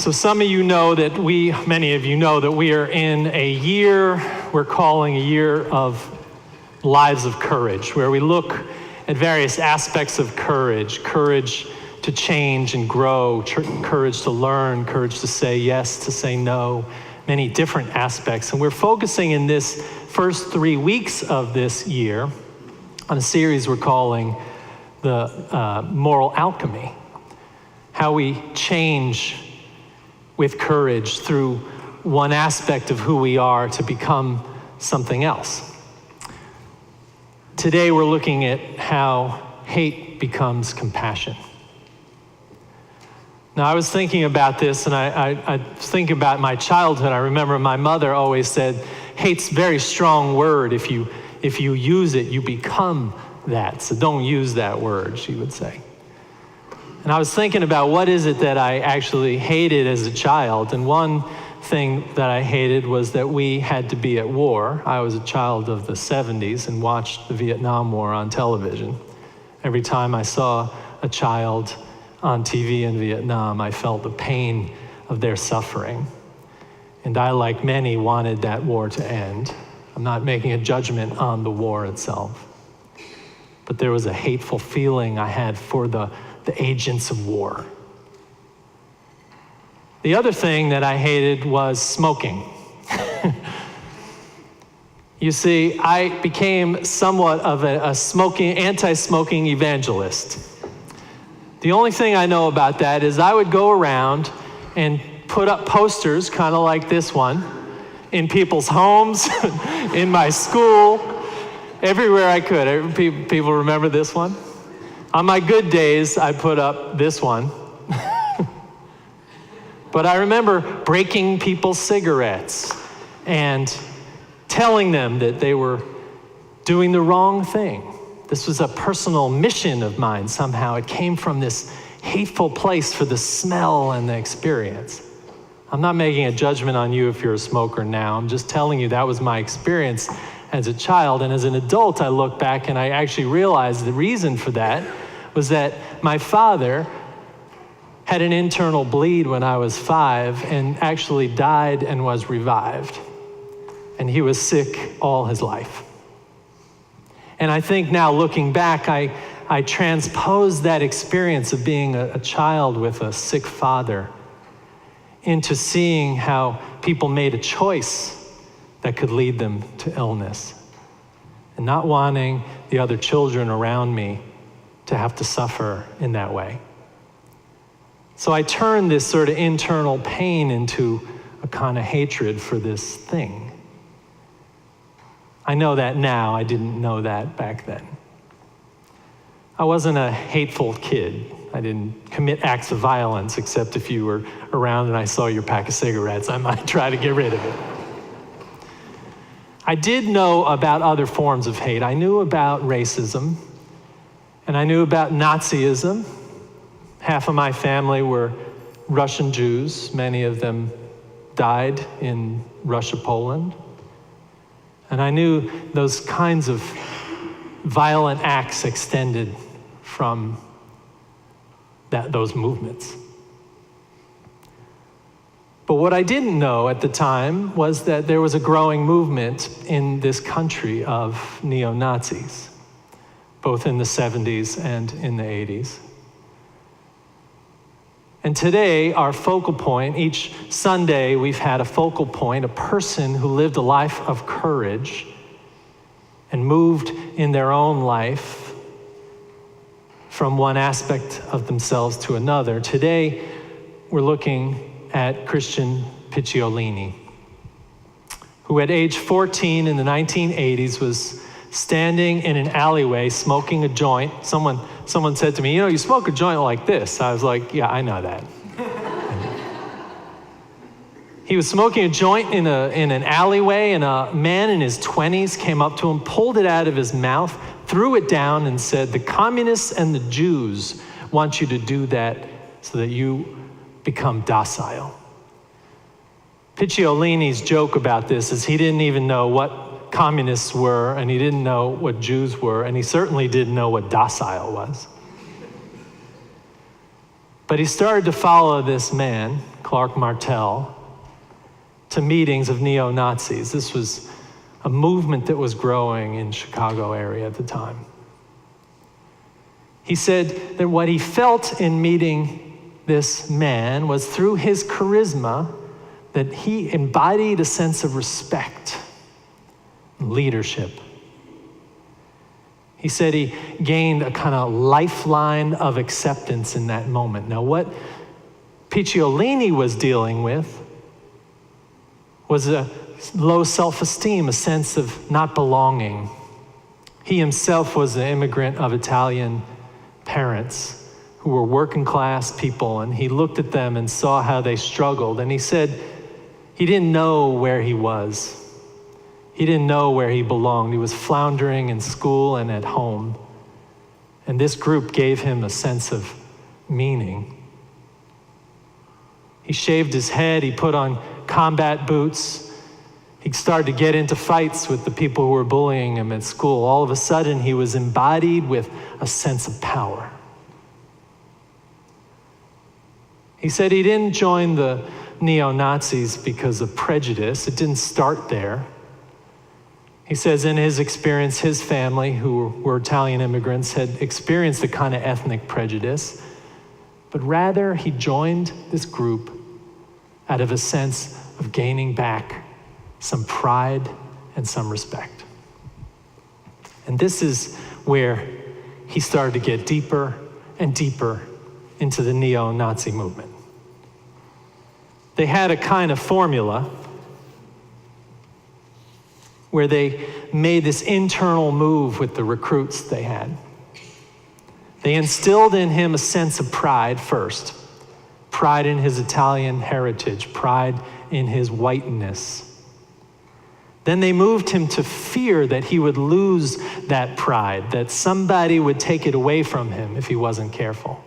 So some of you know that many of you know that we are in a year we're calling a year of lives of courage, where we look at various aspects of courage to change and grow, courage to learn, courage to say yes, to say no, many different aspects. And we're focusing in this first 3 weeks of this year on a series we're calling the moral alchemy, how we change with courage through one aspect of who we are to become something else. Today we're looking at how hate becomes compassion. Now I was thinking about this, and I was thinking about my childhood. I remember my mother always said, hate's a very strong word. If you use it, you become that. So don't use that word, she would say. And I was thinking about what is it that I actually hated as a child. And one thing that I hated was that we had to be at war. I was a child of the 70s and watched the Vietnam War on television. Every time I saw a child on TV in Vietnam, I felt the pain of their suffering. And I, like many, wanted that war to end. I'm not making a judgment on the war itself. But there was a hateful feeling I had for the agents of war. The other thing that I hated was smoking. You see, I became somewhat of a anti-smoking evangelist. The only thing I know about that is I would go around and put up posters, kind of like this one, in people's homes, in my school, everywhere I could. People remember this one? On my good days, I put up this one. But I remember breaking people's cigarettes and telling them that they were doing the wrong thing. This was a personal mission of mine somehow. It came from this hateful place for the smell and the experience. I'm not making a judgment on you if you're a smoker now. I'm just telling you that was my experience as a child. And as an adult, I look back and I actually realized the reason for that was that my father had an internal bleed when I was 5 and actually died and was revived. And he was sick all his life. And I think now looking back, I transposed that experience of being a child with a sick father into seeing how people made a choice that could lead them to illness, and not wanting the other children around me to have to suffer in that way. So I turned this sort of internal pain into a kind of hatred for this thing. I know that now. I didn't know that back then. I wasn't a hateful kid. I didn't commit acts of violence, except if you were around and I saw your pack of cigarettes, I might try to get rid of it. I did know about other forms of hate. I knew about racism, and I knew about Nazism. Half of my family were Russian Jews. Many of them died in Russia, Poland. And I knew those kinds of violent acts extended from those movements. But what I didn't know at the time was that there was a growing movement in this country of neo-Nazis, both in the 70s and in the 80s. And today, our focal point, each Sunday we've had a focal point, a person who lived a life of courage and moved in their own life from one aspect of themselves to another. Today, we're looking at Christian Picciolini, who at age 14 in the 1980s was standing in an alleyway smoking a joint. Someone said to me, you smoke a joint like this. I was like, yeah, I know that. He was smoking a joint in an alleyway, and a man in his 20s came up to him, pulled it out of his mouth, threw it down, and said, the communists and the Jews want you to do that so that you become docile. Picciolini's joke about this is he didn't even know what communists were, and he didn't know what Jews were, and he certainly didn't know what docile was. But he started to follow this man, Clark Martel, to meetings of neo-Nazis. This was a movement that was growing in Chicago area at the time. He said that what he felt in meeting this man was through his charisma that he embodied a sense of respect, leadership. He said he gained a kind of lifeline of acceptance in that moment. Now, what Picciolini was dealing with was a low self-esteem, a sense of not belonging. He himself was an immigrant of Italian parents who were working class people, and he looked at them and saw how they struggled, and he said he didn't know where he was. He didn't know where he belonged. He was floundering in school and at home, and this group gave him a sense of meaning. He shaved his head, he put on combat boots, he started to get into fights with the people who were bullying him at school. All of a sudden, he was embodied with a sense of power. He said he didn't join the neo-Nazis because of prejudice. It didn't start there. He says in his experience, his family, who were Italian immigrants, had experienced a kind of ethnic prejudice, but rather he joined this group out of a sense of gaining back some pride and some respect. And this is where he started to get deeper and deeper into the neo-Nazi movement. They had a kind of formula where they made this internal move with the recruits they had. They instilled in him a sense of pride first, pride in his Italian heritage, pride in his whiteness. Then they moved him to fear that he would lose that pride, that somebody would take it away from him if he wasn't careful.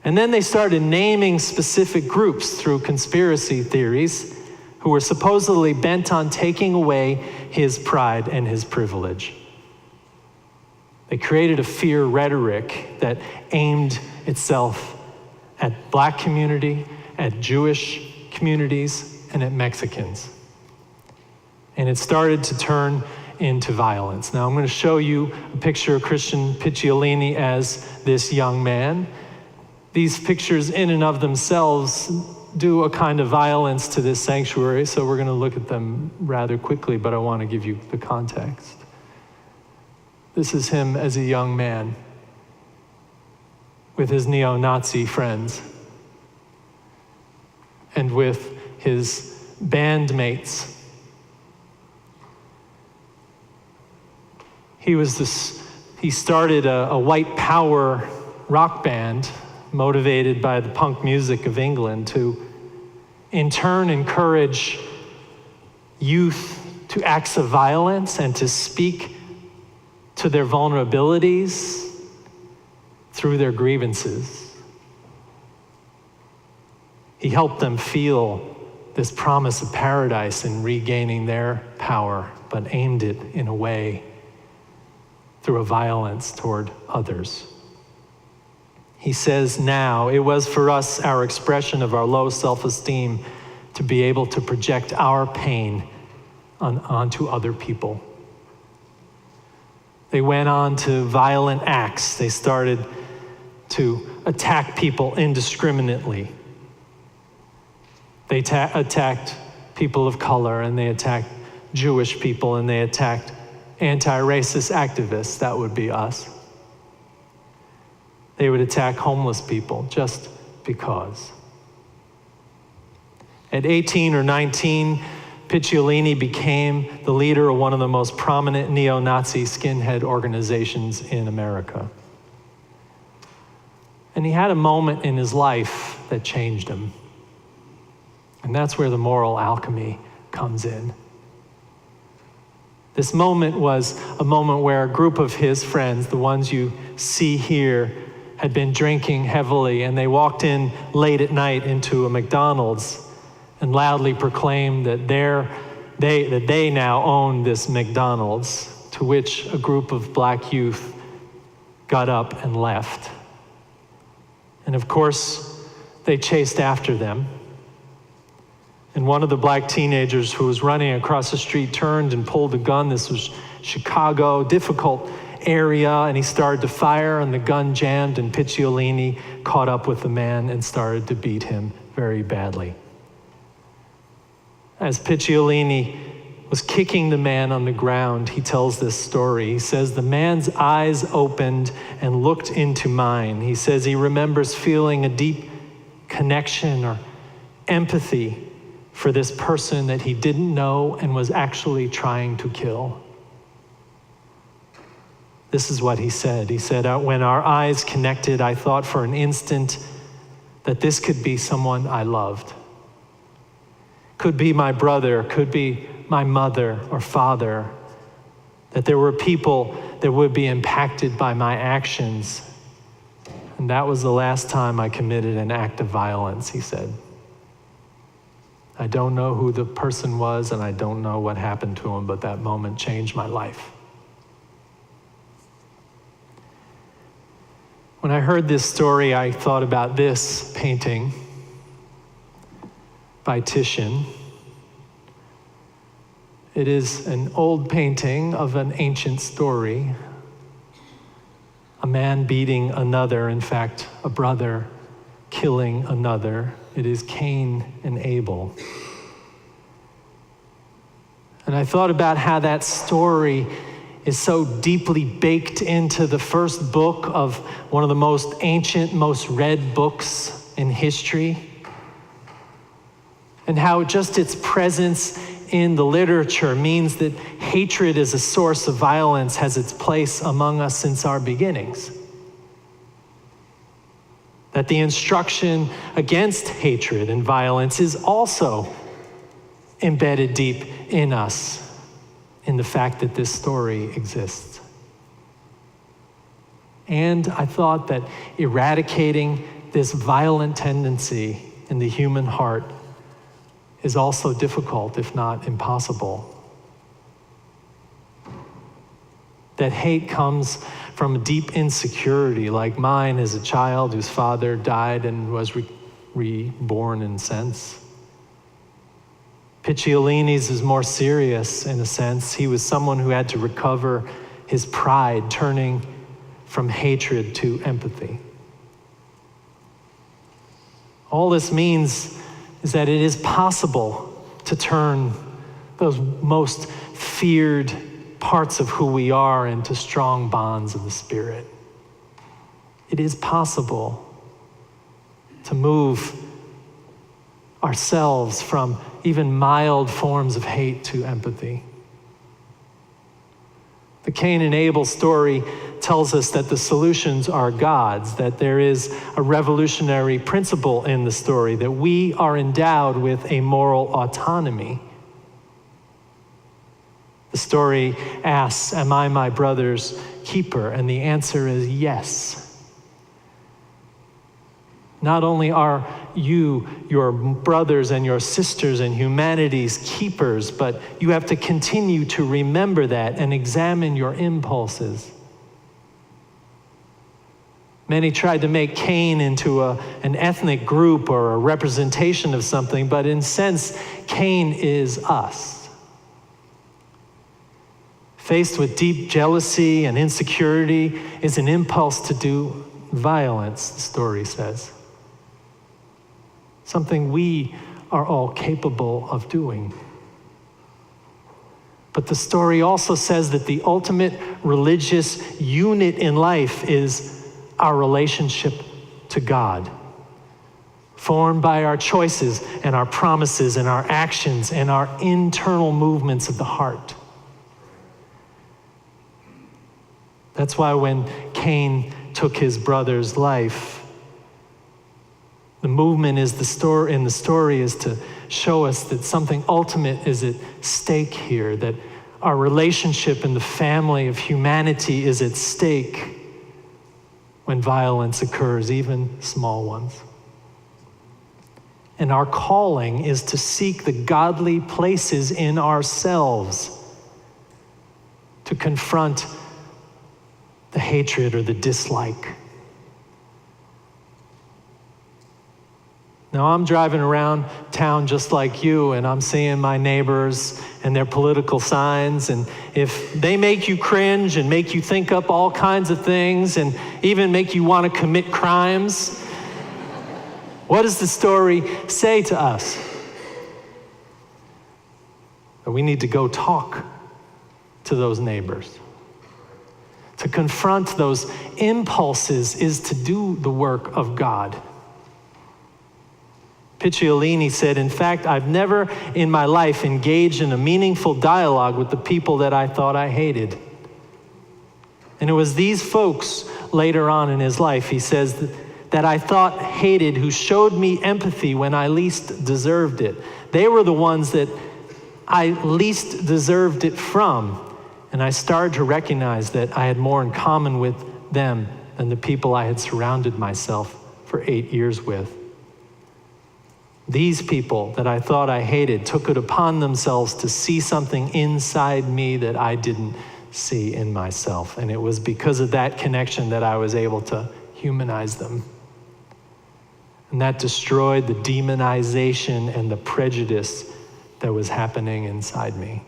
And then they started naming specific groups through conspiracy theories who were supposedly bent on taking away his pride and his privilege. They created a fear rhetoric that aimed itself at Black community, at Jewish communities, and at Mexicans. And it started to turn into violence. Now I'm going to show you a picture of Christian Picciolini as this young man. These pictures in and of themselves do a kind of violence to this sanctuary, so we're going to look at them rather quickly, but I want to give you the context. This is him as a young man with his neo-Nazi friends and with his bandmates. He started a white power rock band motivated by the punk music of England to, in turn, encourage youth to acts of violence and to speak to their vulnerabilities through their grievances. He helped them feel this promise of paradise in regaining their power, but aimed it in a way through a violence toward others. He says now, it was for us our expression of our low self-esteem to be able to project our pain onto other people. They went on to violent acts. They started to attack people indiscriminately. They attacked people of color, and they attacked Jewish people, and they attacked anti-racist activists. That would be us. They would attack homeless people just because. At 18 or 19, Picciolini became the leader of one of the most prominent neo-Nazi skinhead organizations in America. And he had a moment in his life that changed him. And that's where the moral alchemy comes in. This moment was a moment where a group of his friends, the ones you see here, had been drinking heavily, and they walked in late at night into a McDonald's and loudly proclaimed that they now own this McDonald's, to which a group of Black youth got up and left. And of course, they chased after them. And one of the black teenagers who was running across the street turned and pulled a gun. This was Chicago, difficult area, and he started to fire, and the gun jammed, and Picciolini caught up with the man and started to beat him very badly. As Picciolini was kicking the man on the ground, he tells this story. He says, the man's eyes opened and looked into mine. He says he remembers feeling a deep connection or empathy for this person that he didn't know and was actually trying to kill. This is what he said. He said, when our eyes connected, I thought for an instant that this could be someone I loved. Could be my brother, could be my mother or father. That there were people that would be impacted by my actions. And that was the last time I committed an act of violence, he said. I don't know who the person was, and I don't know what happened to him, but that moment changed my life. When I heard this story, I thought about this painting by Titian. It is an old painting of an ancient story. A man beating another, in fact, a brother killing another. It is Cain and Abel. And I thought about how that story is so deeply baked into the first book of one of the most ancient, most read books in history. And how just its presence in the literature means that hatred as a source of violence has its place among us since our beginnings. That the instruction against hatred and violence is also embedded deep in us, in the fact that this story exists. And I thought that eradicating this violent tendency in the human heart is also difficult, if not impossible. That hate comes from a deep insecurity, like mine as a child whose father died and was reborn in a sense. Picciolini's is more serious in a sense. He was someone who had to recover his pride, turning from hatred to empathy. All this means is that it is possible to turn those most feared parts of who we are into strong bonds of the Spirit. It is possible to move ourselves from even mild forms of hate to empathy. The Cain and Abel story tells us that the solutions are God's, that there is a revolutionary principle in the story, that we are endowed with a moral autonomy. The story asks, am I my brother's keeper? And the answer is yes. Not only are you, your brothers and your sisters and humanity's keepers, but you have to continue to remember that and examine your impulses. Many tried to make Cain into an ethnic group or a representation of something, but in a sense, Cain is us. Faced with deep jealousy and insecurity is an impulse to do violence, the story says. Something we are all capable of doing. But the story also says that the ultimate religious unit in life is our relationship to God, formed by our choices and our promises and our actions and our internal movements of the heart. That's why when Cain took his brother's life, the movement is in the story is to show us that something ultimate is at stake here, that our relationship in the family of humanity is at stake when violence occurs, even small ones. And our calling is to seek the godly places in ourselves to confront the hatred or the dislike. Now, I'm driving around town just like you, and I'm seeing my neighbors and their political signs, and if they make you cringe and make you think up all kinds of things and even make you want to commit crimes, what does the story say to us? That we need to go talk to those neighbors. To confront those impulses is to do the work of God. Picciolini said, in fact, I've never in my life engaged in a meaningful dialogue with the people that I thought I hated. And it was these folks later on in his life, he says, that I thought hated, who showed me empathy when I least deserved it. They were the ones that I least deserved it from. And I started to recognize that I had more in common with them than the people I had surrounded myself for 8 years with. These people that I thought I hated took it upon themselves to see something inside me that I didn't see in myself. And it was because of that connection that I was able to humanize them. And that destroyed the demonization and the prejudice that was happening inside me.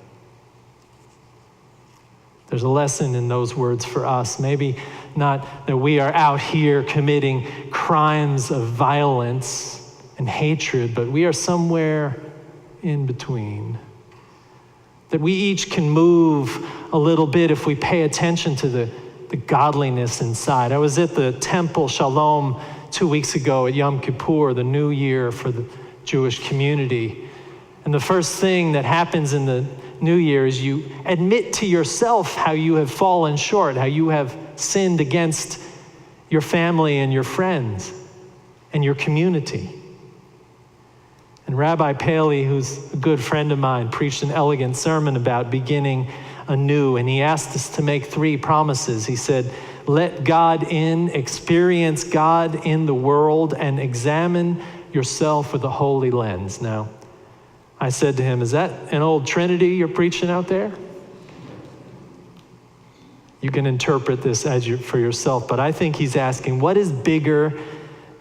There's a lesson in those words for us. Maybe not that we are out here committing crimes of violence and hatred, but we are somewhere in between. That we each can move a little bit if we pay attention to the godliness inside. I was at the Temple Shalom 2 weeks ago at Yom Kippur, the new year for the Jewish community. And the first thing that happens in the new year is you admit to yourself how you have fallen short, how you have sinned against your family and your friends and your community. And Rabbi Paley, who's a good friend of mine, preached an elegant sermon about beginning anew. And he asked us to make 3 promises. He said, let God in, experience God in the world, and examine yourself with a holy lens. Now, I said to him, is that an old Trinity you're preaching out there? You can interpret this for yourself, but I think he's asking, what is bigger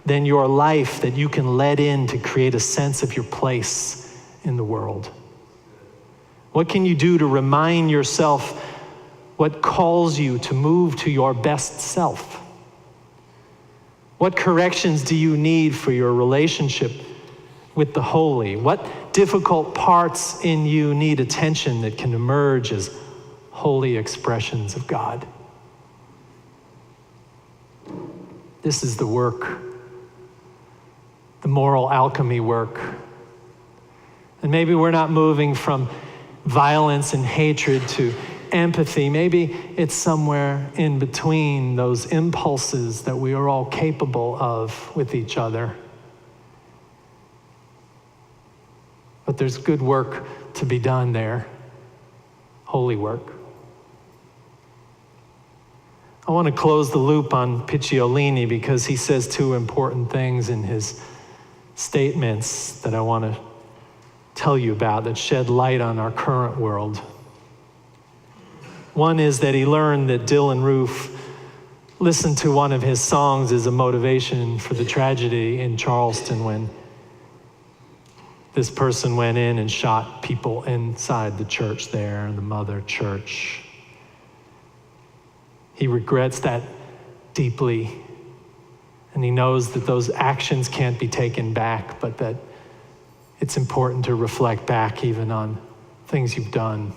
than your life that you can let in to create a sense of your place in the world? What can you do to remind yourself what calls you to move to your best self? What corrections do you need for your relationship with the holy? What difficult parts in you need attention that can emerge as holy expressions of God? This is the work, the moral alchemy work. And maybe we're not moving from violence and hatred to empathy. Maybe it's somewhere in between those impulses that we are all capable of with each other. But there's good work to be done there, holy work. I want to close the loop on Picciolini because he says 2 important things in his statements that I want to tell you about that shed light on our current world. One is that he learned that Dylan Roof listened to one of his songs as a motivation for the tragedy in Charleston when this person went in and shot people inside the church there, the mother church. He regrets that deeply, and he knows that those actions can't be taken back, but that it's important to reflect back even on things you've done.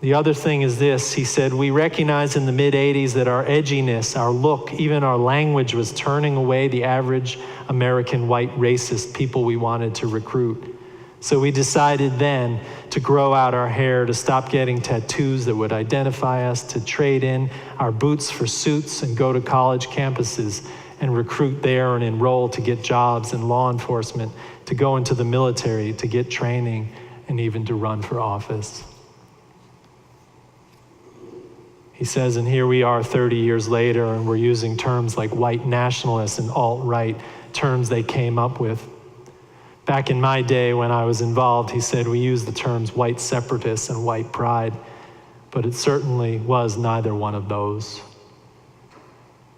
The other thing is this, he said, we recognized in the mid-'80s that our edginess, our look, even our language was turning away the average American white racist people we wanted to recruit. So we decided then to grow out our hair, to stop getting tattoos that would identify us, to trade in our boots for suits and go to college campuses and recruit there and enroll to get jobs in law enforcement, to go into the military, to get training, and even to run for office. He says, and here we are 30 years later, and we're using terms like white nationalists and alt-right, terms they came up with. Back in my day when I was involved, he said, we used the terms white separatists and white pride, but it certainly was neither one of those.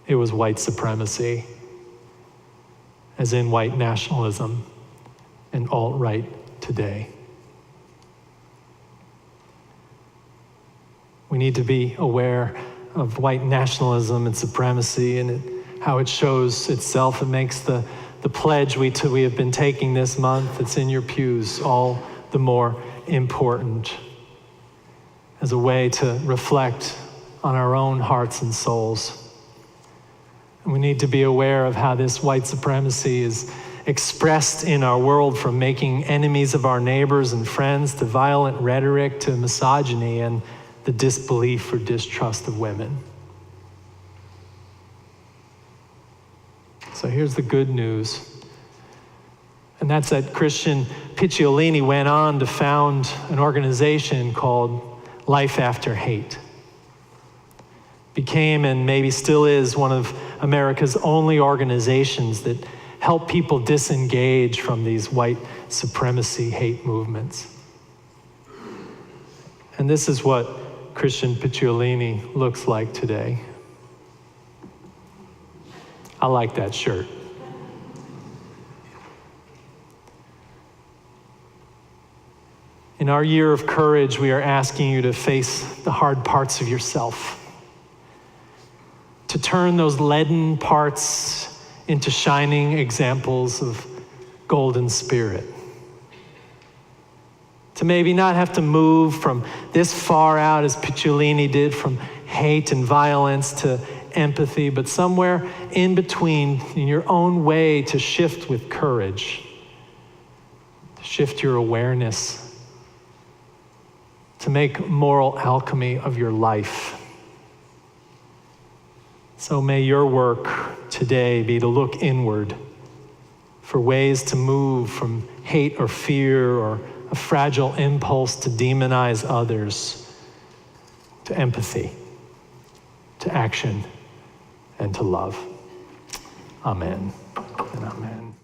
It was white supremacy. as in white nationalism and alt-right today. We need to be aware of white nationalism and supremacy and how it shows itself. It makes the pledge we have been taking this month, it's in your pews, all the more important as a way to reflect on our own hearts and souls. And we need to be aware of how this white supremacy is expressed in our world, from making enemies of our neighbors and friends to violent rhetoric to misogyny and the disbelief or distrust of women. So here's the good news. And that's that Christian Picciolini went on to found an organization called Life After Hate. Became, and maybe still is, one of America's only organizations that help people disengage from these white supremacy hate movements. And this is what Christian Picciolini looks like today. I like that shirt. In our year of courage, we are asking you to face the hard parts of yourself, to turn those leaden parts into shining examples of golden spirit. To maybe not have to move from this far out as Picciolini did, from hate and violence to empathy, but somewhere in between, in your own way, to shift with courage, to shift your awareness, to make moral alchemy of your life. So may your work today be to look inward for ways to move from hate or fear or a fragile impulse to demonize others, to empathy, to action, and to love. Amen and amen.